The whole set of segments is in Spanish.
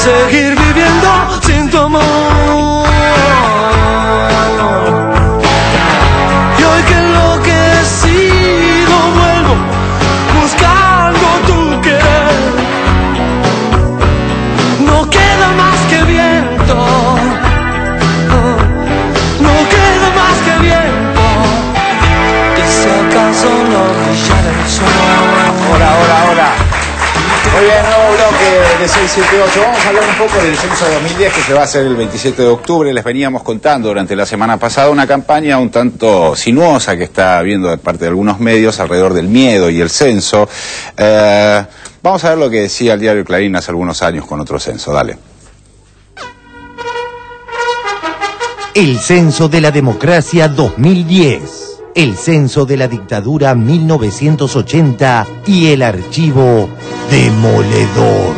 seguir viviendo sin tu amor. Y hoy que enloquecido vuelvo buscando tu querer. No queda más que viento, no queda más que viento. Y si acaso no brillara el sol. Ahora. Muy bien, nuevo bloque de 678. Vamos a hablar un poco del censo 2010 que se va a hacer el 27 de octubre. Les veníamos contando durante la semana pasada una campaña un tanto sinuosa que está habiendo de parte de algunos medios alrededor del miedo y el censo. Vamos a ver lo que decía el diario Clarín hace algunos años con otro censo. Dale. El censo de la democracia 2010. El censo de la dictadura 1980 y el archivo demoledor.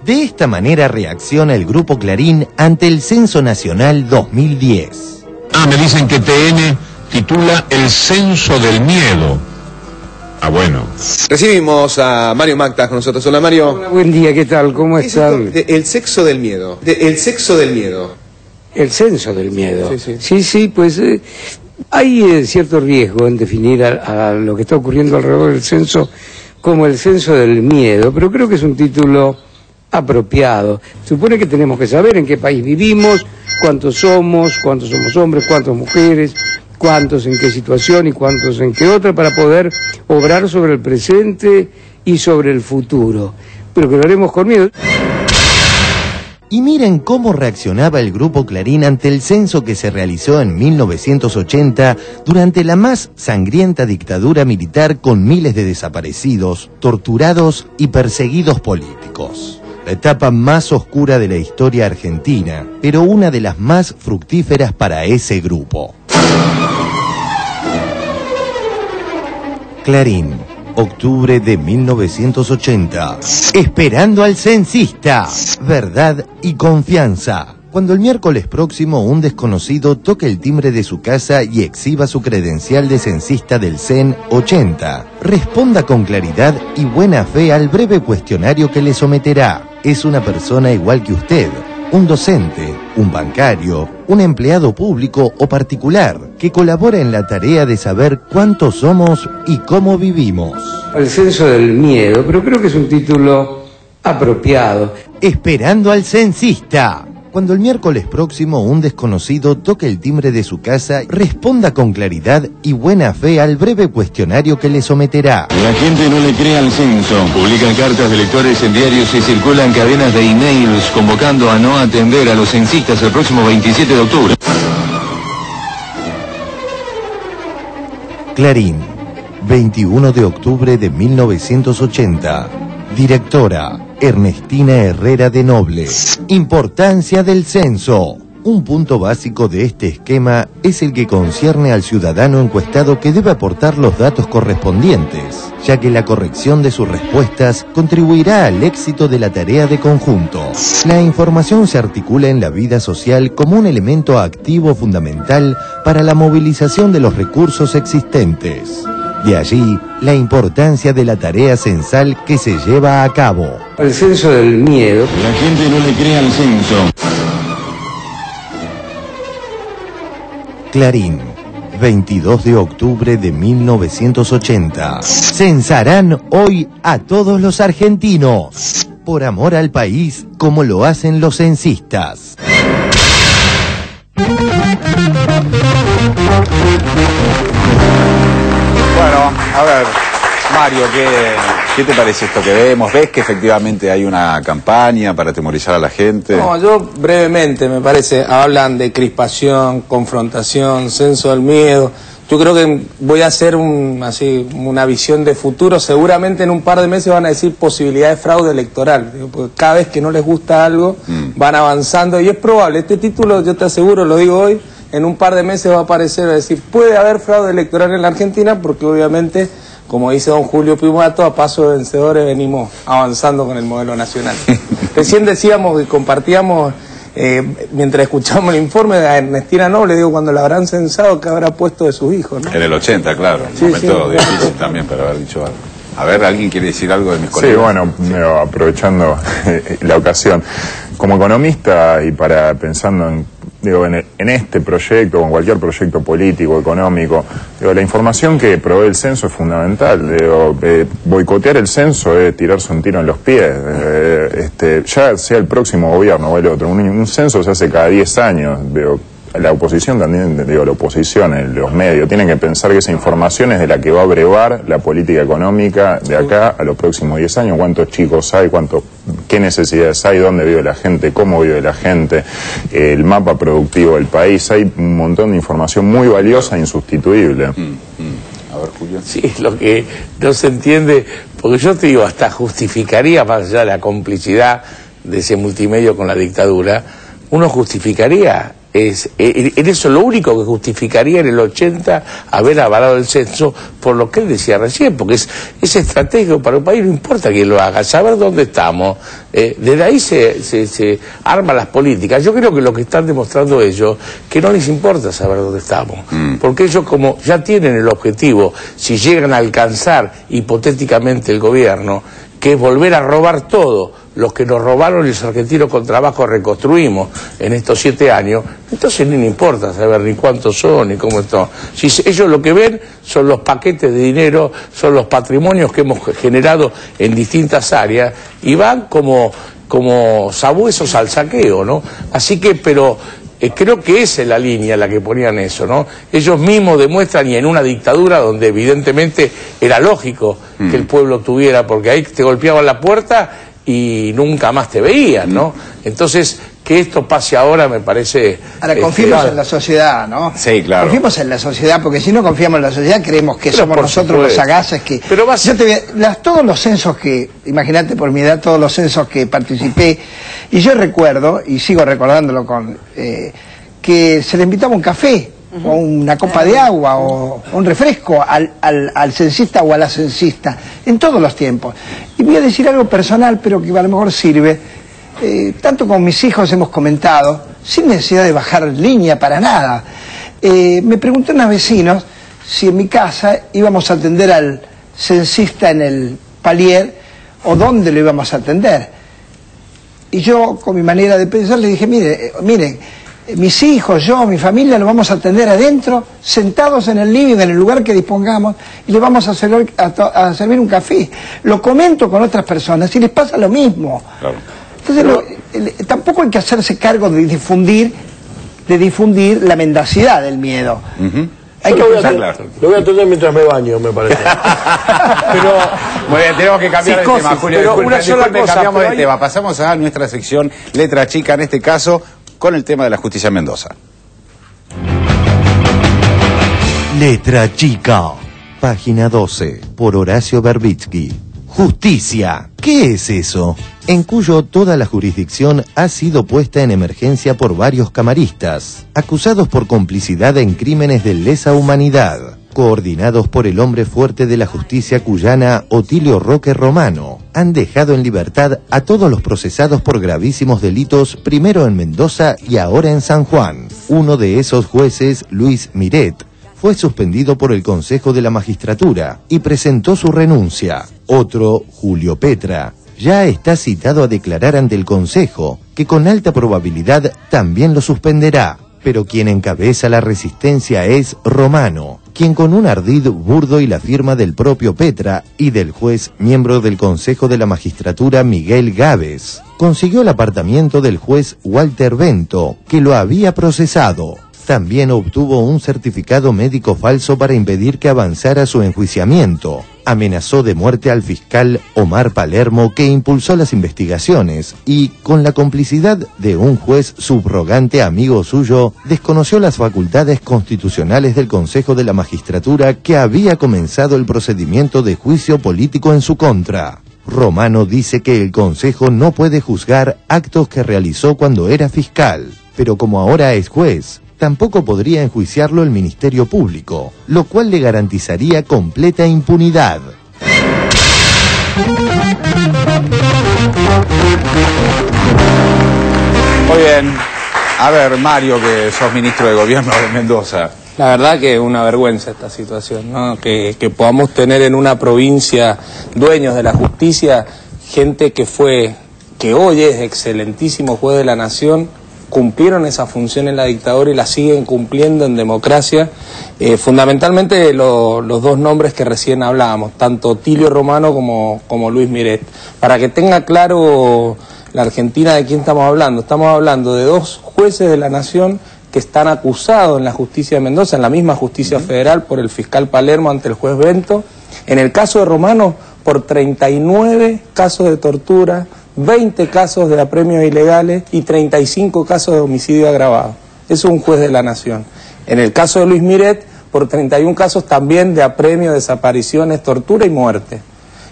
De esta manera reacciona el Grupo Clarín ante el Censo Nacional 2010. Me dicen que TN titula El Censo del Miedo. Bueno. Recibimos a Mario Mactas con nosotros. Hola, Mario. Hola, buen día, ¿qué tal? ¿Cómo están? El sexo del miedo. El sexo del miedo. El censo del miedo. Sí, Pues hay cierto riesgo en definir a lo que está ocurriendo alrededor del censo como el censo del miedo, pero creo que es un título apropiado. Supone que tenemos que saber en qué país vivimos, cuántos somos hombres, cuántas mujeres, cuántos en qué situación y cuántos en qué otra, para poder obrar sobre el presente y sobre el futuro. Pero que lo haremos con miedo. Y miren cómo reaccionaba el Grupo Clarín ante el censo que se realizó en 1980 durante la más sangrienta dictadura militar, con miles de desaparecidos, torturados y perseguidos políticos. La etapa más oscura de la historia argentina, pero una de las más fructíferas para ese grupo. Clarín, octubre de 1980. Esperando al censista. Verdad y confianza. Cuando el miércoles próximo un desconocido toque el timbre de su casa y exhiba su credencial de censista del CEN 80, responda con claridad y buena fe al breve cuestionario que le someterá. Es una persona igual que usted, un docente, un bancario, un empleado público o particular, que colabora en la tarea de saber cuántos somos y cómo vivimos. El censo del miedo, pero creo que es un título apropiado. Esperando al censista. Cuando el miércoles próximo un desconocido toque el timbre de su casa, responda con claridad y buena fe al breve cuestionario que le someterá. La gente no le cree al censo. Publican cartas de lectores en diarios y circulan cadenas de emails convocando a no atender a los censistas el próximo 27 de octubre. Clarín, 21 de octubre de 1980. Directora Ernestina Herrera de Noble. Importancia del censo. Un punto básico de este esquema es el que concierne al ciudadano encuestado, que debe aportar los datos correspondientes, ya que la corrección de sus respuestas contribuirá al éxito de la tarea de conjunto. La información se articula en la vida social como un elemento activo fundamental para la movilización de los recursos existentes. De allí, la importancia de la tarea censal que se lleva a cabo. El censo del miedo. La gente no le cree al censo. Clarín, 22 de octubre de 1980. Censarán hoy a todos los argentinos, por amor al país, como lo hacen los censistas. Bueno, a ver, Mario, ¿qué te parece esto que vemos? ¿Ves que efectivamente hay una campaña para atemorizar a la gente? No, yo brevemente, me parece, hablan de crispación, confrontación, censo del miedo. Yo creo que voy a hacer una visión de futuro. Seguramente en un par de meses van a decir posibilidad de fraude electoral. Porque cada vez que no les gusta algo, van avanzando. Y es probable, este título, yo te aseguro, lo digo hoy, en un par de meses va a aparecer, a decir, puede haber fraude electoral en la Argentina, porque obviamente, como dice don Julio Piumato, a paso de vencedores venimos avanzando con el modelo nacional. Recién decíamos y compartíamos, mientras escuchamos el informe de Ernestina Noble, digo, cuando la habrán censado, que habrá puesto de sus hijos, ¿no? En el 80, claro, Sí, un momento sí. difícil también para haber dicho algo. A ver, ¿alguien quiere decir algo de mis Sí, colegas? bueno, aprovechando la ocasión, como economista y pensando en este proyecto o en cualquier proyecto político, económico, la información que provee el censo es fundamental. Boicotear el censo es tirarse un tiro en los pies, ya sea el próximo gobierno o el otro. Un censo se hace cada 10 años. La oposición también, la oposición, los medios, tienen que pensar que esa información es de la que va a brevar la política económica de acá a los próximos 10 años. ¿Cuántos chicos hay? ¿Qué necesidades hay? ¿Dónde vive la gente? ¿Cómo vive la gente? El mapa productivo del país. Hay un montón de información muy valiosa e insustituible. A ver, Julio. Sí, lo que no se entiende, porque yo te digo, hasta justificaría, más allá de la complicidad de ese multimedio con la dictadura, uno justificaría... en eso lo único que justificaría en el 80 haber avalado el censo por lo que él decía recién, porque es estratégico para un país, no importa quién lo haga, saber dónde estamos, desde ahí se arman las políticas. Yo creo que lo que están demostrando ellos, que no les importa saber dónde estamos, porque ellos como ya tienen el objetivo, si llegan a alcanzar hipotéticamente el gobierno, que es volver a robar todo, los que nos robaron y los argentinos con trabajo reconstruimos en estos 7 años, entonces ni le importa saber ni cuántos son, ni cómo están. Si ellos lo que ven son los paquetes de dinero, son los patrimonios que hemos generado en distintas áreas, y van como sabuesos al saqueo, ¿no? Así que, pero... creo que esa es la línea en la que ponían eso, ¿no? Ellos mismos demuestran, y en una dictadura donde evidentemente era lógico que el pueblo tuviera, porque ahí te golpeaban la puerta y nunca más te veían, ¿no? Entonces, que esto pase ahora me parece... Ahora, confiemos en la sociedad, ¿no? Sí, claro. Confiemos en la sociedad, porque si no confiamos en la sociedad, creemos que Pero somos por nosotros supuesto. los sagaces que... Pero todos los censos que, imagínate por mi edad, todos los censos que participé, y yo recuerdo, y sigo recordándolo que se le invitaba un café, o una copa de agua, o un refresco al censista o a la censista, en todos los tiempos. Y voy a decir algo personal, pero que a lo mejor sirve. Tanto con mis hijos hemos comentado, sin necesidad de bajar línea para nada. Me pregunté a unos vecinos si en mi casa íbamos a atender al censista en el palier o dónde lo íbamos a atender. Y yo, con mi manera de pensar, le dije, mire, mis hijos, yo, mi familia, lo vamos a atender adentro, sentados en el living, en el lugar que dispongamos, y le vamos a servir un café. Lo comento con otras personas y les pasa lo mismo. Claro. Entonces, tampoco hay que hacerse cargo de difundir la mendacidad del miedo. Hay que lo voy a atender mientras me baño, me parece. Pero, muy bien, tenemos que cambiar de tema, Julio. Pero una sola cosa, cambiamos de tema. Pasamos a nuestra sección Letra Chica, en este caso, con el tema de la justicia en Mendoza. Letra Chica, página 12, por Horacio Berbitsky. Justicia, ¿qué es eso? En Cuyo toda la jurisdicción ha sido puesta en emergencia por varios camaristas, acusados por complicidad en crímenes de lesa humanidad, coordinados por el hombre fuerte de la justicia cuyana, Otilio Roque Romano. Han dejado en libertad a todos los procesados por gravísimos delitos, primero en Mendoza y ahora en San Juan. Uno de esos jueces, Luis Miret, fue suspendido por el Consejo de la Magistratura y presentó su renuncia. Otro, Julio Petra, ya está citado a declarar ante el Consejo, que con alta probabilidad también lo suspenderá. Pero quien encabeza la resistencia es Romano, quien con un ardid burdo y la firma del propio Petra y del juez miembro del Consejo de la Magistratura Miguel Gávez, consiguió el apartamiento del juez Walter Bento, que lo había procesado. También obtuvo un certificado médico falso para impedir que avanzara su enjuiciamiento. Amenazó de muerte al fiscal Omar Palermo, que impulsó las investigaciones, y, con la complicidad de un juez subrogante amigo suyo, desconoció las facultades constitucionales del Consejo de la Magistratura, que había comenzado el procedimiento de juicio político en su contra. Romano dice que el Consejo no puede juzgar actos que realizó cuando era fiscal, pero como ahora es juez, tampoco podría enjuiciarlo el Ministerio Público, lo cual le garantizaría completa impunidad. Muy bien. A ver, Mario, que sos ministro de Gobierno de Mendoza. La verdad que es una vergüenza esta situación, ¿no? Que podamos tener en una provincia dueños de la justicia, gente que hoy es excelentísimo juez de la nación, cumplieron esa función en la dictadura y la siguen cumpliendo en democracia. Fundamentalmente los dos nombres que recién hablábamos, tanto Tilio Romano como Luis Miret. Para que tenga claro la Argentina de quién estamos hablando de dos jueces de la nación que están acusados en la justicia de Mendoza, en la misma justicia federal, por el fiscal Palermo ante el juez Bento. En el caso de Romano, por 39 casos de tortura, 20 casos de apremios ilegales y 35 casos de homicidio agravado. Es un juez de la nación. En el caso de Luis Miret, por 31 casos también de apremio, desapariciones, tortura y muerte.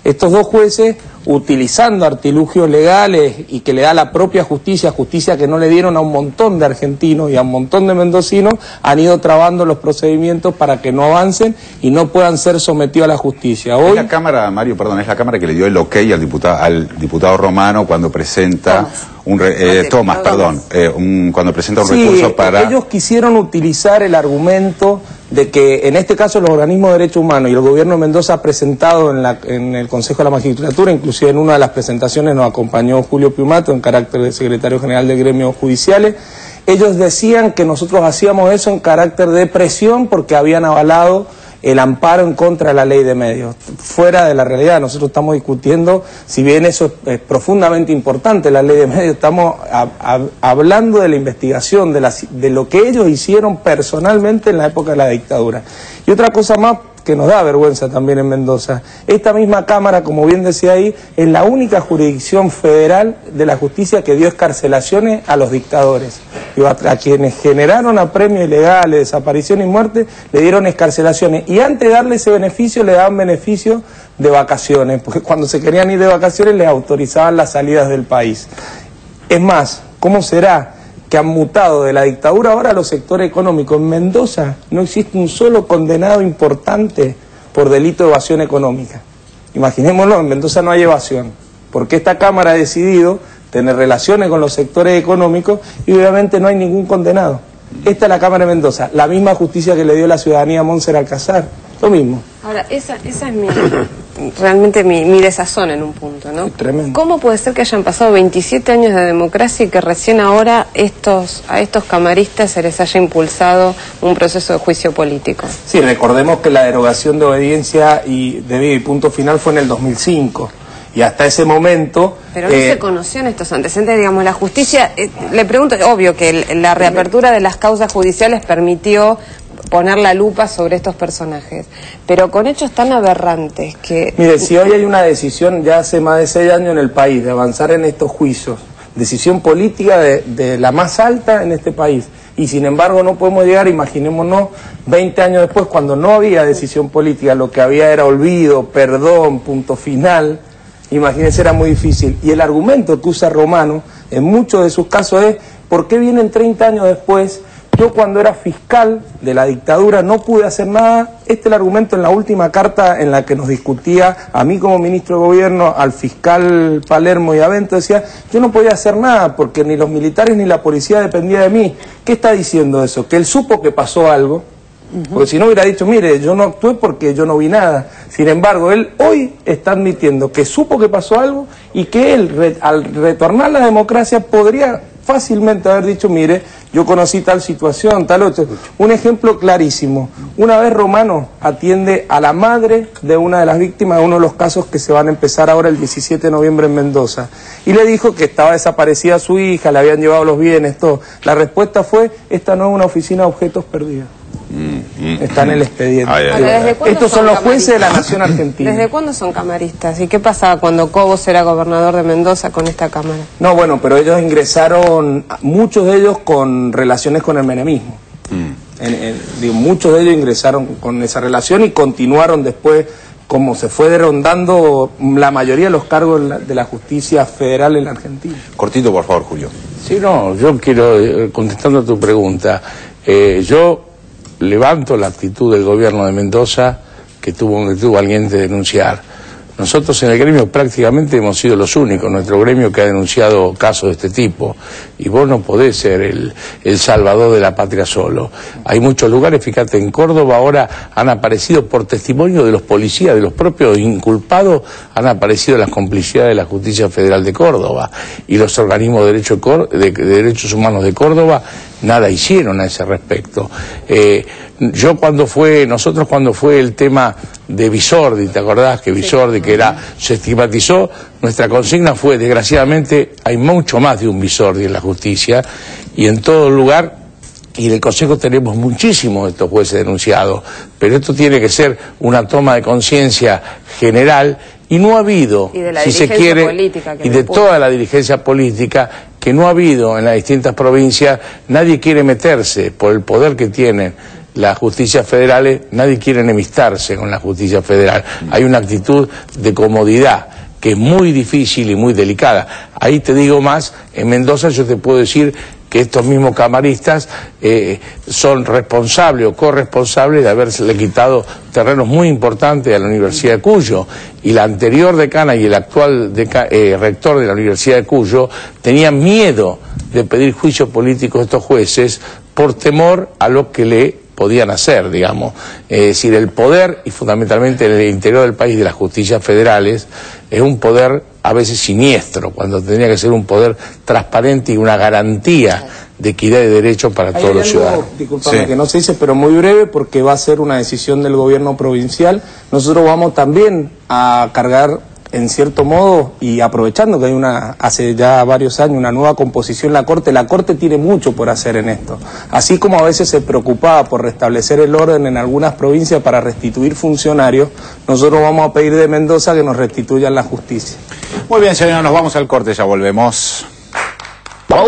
Estos dos jueces, utilizando artilugios legales y que le da la propia justicia que no le dieron a un montón de argentinos y a un montón de mendocinos, han ido trabando los procedimientos para que no avancen y no puedan ser sometidos a la justicia. Hoy... Es la Cámara, Mario, perdón, es la Cámara que le dio el ok al diputado Romano cuando presenta cuando presenta un recurso para... Ellos quisieron utilizar el argumento de que en este caso los organismos de derechos humanos y el gobierno de Mendoza ha presentado en el Consejo de la Magistratura, inclusive en una de las presentaciones nos acompañó Julio Piumato en carácter de secretario general de gremios judiciales. Ellos decían que nosotros hacíamos eso en carácter de presión porque habían avalado el amparo en contra de la ley de medios. Fuera de la realidad, nosotros estamos discutiendo, si bien eso es profundamente importante, la ley de medios, estamos hablando de la investigación, de lo que ellos hicieron personalmente en la época de la dictadura. Y otra cosa más que nos da vergüenza también en Mendoza, esta misma Cámara, como bien decía ahí, es la única jurisdicción federal de la justicia que dio excarcelaciones a los dictadores. A quienes generaron apremios ilegales, desaparición y muerte, le dieron excarcelaciones. Y antes de darle ese beneficio, le daban beneficio de vacaciones, porque cuando se querían ir de vacaciones les autorizaban las salidas del país. Es más, ¿cómo será que han mutado de la dictadura ahora a los sectores económicos? En Mendoza no existe un solo condenado importante por delito de evasión económica. Imaginémoslo, en Mendoza no hay evasión, porque esta Cámara ha decidido tener relaciones con los sectores económicos y obviamente no hay ningún condenado. Esta es la Cámara de Mendoza, la misma justicia que le dio la ciudadanía a Montserrat Alcázar, lo mismo. Ahora, esa es realmente mi desazón en un punto, ¿no? Tremendo. ¿Cómo puede ser que hayan pasado 27 años de democracia y que recién ahora a estos camaristas se les haya impulsado un proceso de juicio político? Sí, recordemos que la derogación de obediencia y debido y punto final fue en el 2005. Y hasta ese momento... Pero no se conocían estos antecedentes, digamos, la justicia... le pregunto, obvio que la reapertura de las causas judiciales permitió poner la lupa sobre estos personajes, pero con hechos tan aberrantes que... Mire, si hoy hay una decisión ya hace más de 6 años en el país de avanzar en estos juicios, decisión política de la más alta en este país, y sin embargo no podemos llegar, imaginémonos, 20 años después, cuando no había decisión política, lo que había era olvido, perdón, punto final... Imagínense, era muy difícil. Y el argumento que usa Romano en muchos de sus casos es: ¿por qué vienen 30 años después? Yo cuando era fiscal de la dictadura no pude hacer nada. Este es el argumento en la última carta en la que nos discutía a mí como ministro de gobierno, al fiscal Palermo y a Bento. Decía, yo no podía hacer nada porque ni los militares ni la policía dependía de mí. ¿Qué está diciendo eso? Que él supo que pasó algo. Porque si no hubiera dicho, mire, yo no actué porque yo no vi nada. Sin embargo, él hoy está admitiendo que supo que pasó algo y que él, al retornar a la democracia, podría fácilmente haber dicho, mire, yo conocí tal situación, tal otro. Un ejemplo clarísimo. Una vez Romano atiende a la madre de una de las víctimas de uno de los casos que se van a empezar ahora el 17 de noviembre en Mendoza. Y le dijo que estaba desaparecida su hija, le habían llevado los bienes, todo. La respuesta fue, esta no es una oficina de objetos perdidos. Está en el expediente. Estos son los jueces de la nación argentina. ¿Desde cuándo son camaristas? ¿Y qué pasaba cuando Cobos era gobernador de Mendoza con esta cámara? No, bueno, pero ellos ingresaron, muchos de ellos con relaciones con el menemismo. Muchos de ellos ingresaron con esa relación y continuaron después, como se fue derrondando la mayoría de los cargos de la justicia federal en la Argentina. Cortito, por favor, Julio. Sí, no, yo quiero, contestando a tu pregunta, yo levanto la actitud del gobierno de Mendoza que tuvo alguien de denunciar, Nosotros en el gremio prácticamente hemos sido los únicos, nuestro gremio que ha denunciado casos de este tipo. Y vos no podés ser el salvador de la patria solo. Hay muchos lugares, fíjate, en Córdoba ahora han aparecido por testimonio de los policías, de los propios inculpados, han aparecido las complicidades de la Justicia Federal de Córdoba. Y los organismos de derechos humanos de Córdoba nada hicieron a ese respecto. Nosotros cuando fue el tema de Visordi, ¿te acordás que Visordi, que se estigmatizó? Nuestra consigna fue, desgraciadamente, hay mucho más de un Visordi en la justicia, y en todo lugar, y en el Consejo tenemos muchísimos de estos jueces denunciados, pero esto tiene que ser una toma de conciencia general, y no ha habido, si se quiere, y de toda la dirigencia política, que no ha habido en las distintas provincias, nadie quiere meterse por el poder que tienen las justicias federales, nadie quiere enemistarse con la justicia federal. Hay una actitud de comodidad que es muy difícil y muy delicada. Ahí te digo más, en Mendoza yo te puedo decir que estos mismos camaristas son responsables o corresponsables de haberse quitado terrenos muy importantes a la Universidad de Cuyo, y la anterior decana y el actual rector de la Universidad de Cuyo tenían miedo de pedir juicio político a estos jueces por temor a lo que le podían hacer, digamos. Es decir, el poder, y fundamentalmente en el interior del país de las justicias federales, es un poder a veces siniestro, cuando tendría que ser un poder transparente y una garantía de equidad de derechos para todos los ciudadanos. Disculpame, que no se dice, pero muy breve, porque va a ser una decisión del gobierno provincial. Nosotros vamos también a cargar, en cierto modo, y aprovechando que hay hace ya varios años una nueva composición en la Corte tiene mucho por hacer en esto. Así como a veces se preocupaba por restablecer el orden en algunas provincias para restituir funcionarios, nosotros vamos a pedir de Mendoza que nos restituyan la justicia. Muy bien, señor, nos vamos al corte, ya volvemos.